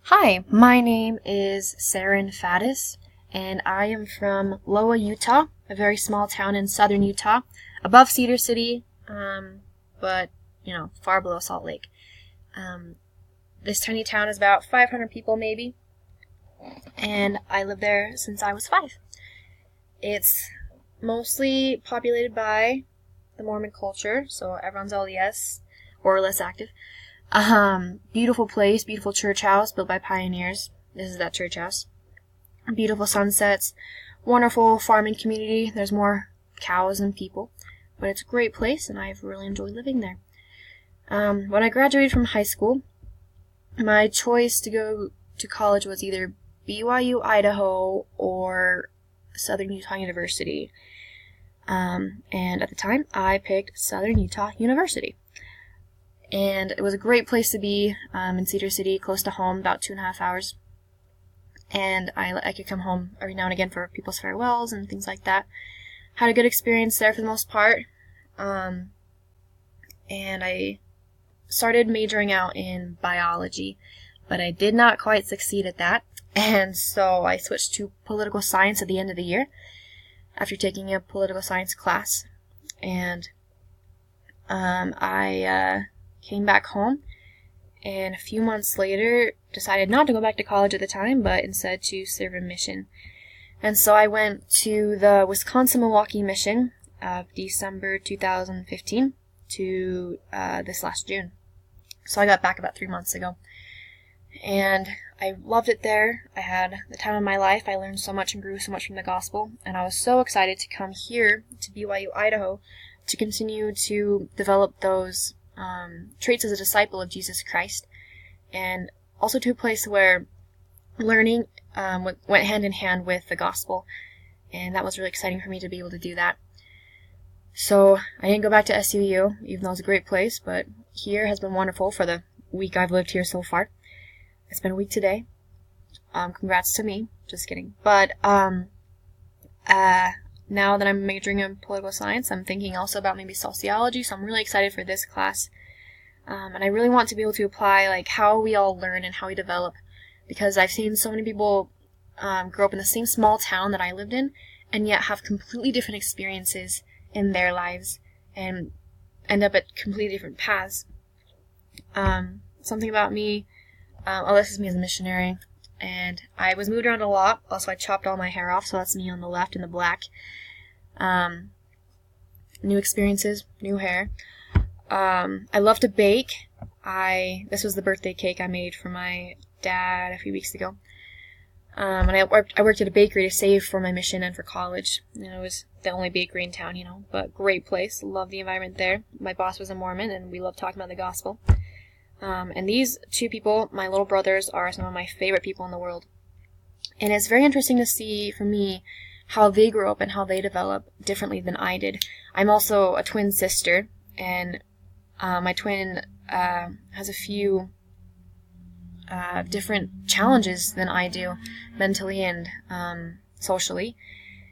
Hi, my name is Saren Faddis, and I am from Loa, Utah, a very small town in southern Utah, above Cedar City, but, far below Salt Lake. This tiny town is about 500 people, maybe, and I lived there since I was 5. It's mostly populated by the Mormon culture, so everyone's LDS, or less active. Beautiful place, beautiful church house built by pioneers. This is that church house. Beautiful sunsets, wonderful farming community. There's more cows than people, but it's a great place, and I've really enjoyed living there. When I graduated from high school, my choice to go to college was either BYU, Idaho, or Southern Utah University. And at the time, I picked Southern Utah University. And it was a great place to be in Cedar City, close to home, about 2.5 hours. And I could come home every now and again for people's farewells and things like that. Had a good experience there for the most part. And I started majoring out in biology, but I did not quite succeed at that. And so I switched to political science at the end of the year after taking a political science class. And I came back home, and a few months later decided not to go back to college at the time, but instead to serve a mission. And so I went to the Wisconsin-Milwaukee mission of December 2015 to this last June. So I got back about 3 months ago. And I loved it there. I had the time of my life. I learned so much and grew so much from the gospel. And I was so excited to come here to BYU, Idaho, to continue to develop those traits as a disciple of Jesus Christ, and also to a place where learning went hand in hand with the gospel, and that was really exciting for me to be able to do that. So I didn't go back to SUU, even though it's a great place, but here has been wonderful for the week I've lived here so far. It's been a week today. Congrats to me. Just kidding. But now that I'm majoring in political science, I'm thinking also about maybe sociology, so I'm really excited for this class. And I really want to be able to apply how we all learn and how we develop, because I've seen so many people grow up in the same small town that I lived in, and yet have completely different experiences in their lives and end up at completely different paths. Something about me, this is me as a missionary. And I was moved around a lot. Also, I chopped all my hair off, so that's me on the left in the black. New experiences, new hair. I love to bake. This was the birthday cake I made for my dad a few weeks ago. And I worked at a bakery to save for my mission and for college. It was the only bakery in town, but great place. Love the environment there. My boss was a Mormon, and we loved talking about the gospel. And these two people, my little brothers, are some of my favorite people in the world. And it's very interesting to see, for me, how they grew up and how they develop differently than I did. I'm also a twin sister, and my twin has a few different challenges than I do, mentally and socially.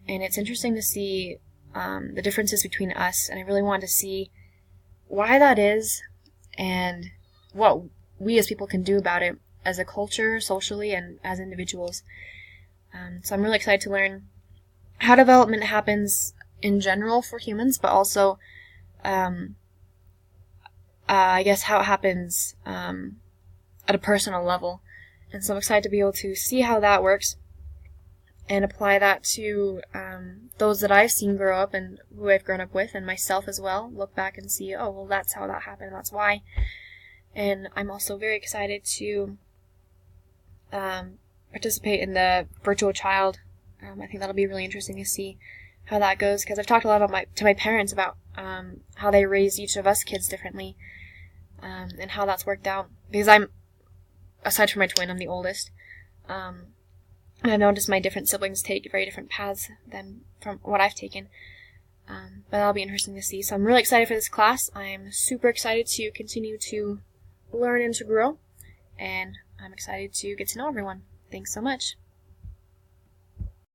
And it's interesting to see the differences between us, and I really want to see why that is, and what we as people can do about it as a culture, socially, and as individuals. So I'm really excited to learn how development happens in general for humans, but also, I guess, how it happens at a personal level. And so I'm excited to be able to see how that works and apply that to those that I've seen grow up and who I've grown up with, and myself as well. Look back and see, oh, well, that's how that happened, that's why. And I'm also very excited to participate in the virtual child. I think that'll be really interesting to see how that goes, because I've talked a lot to my parents about how they raised each of us kids differently, and how that's worked out. Because aside from my twin, I'm the oldest. And I've noticed my different siblings take very different paths than from what I've taken. But that'll be interesting to see. So I'm really excited for this class. I'm super excited to continue to learn and to grow, and I'm excited to get to know everyone. Thanks so much.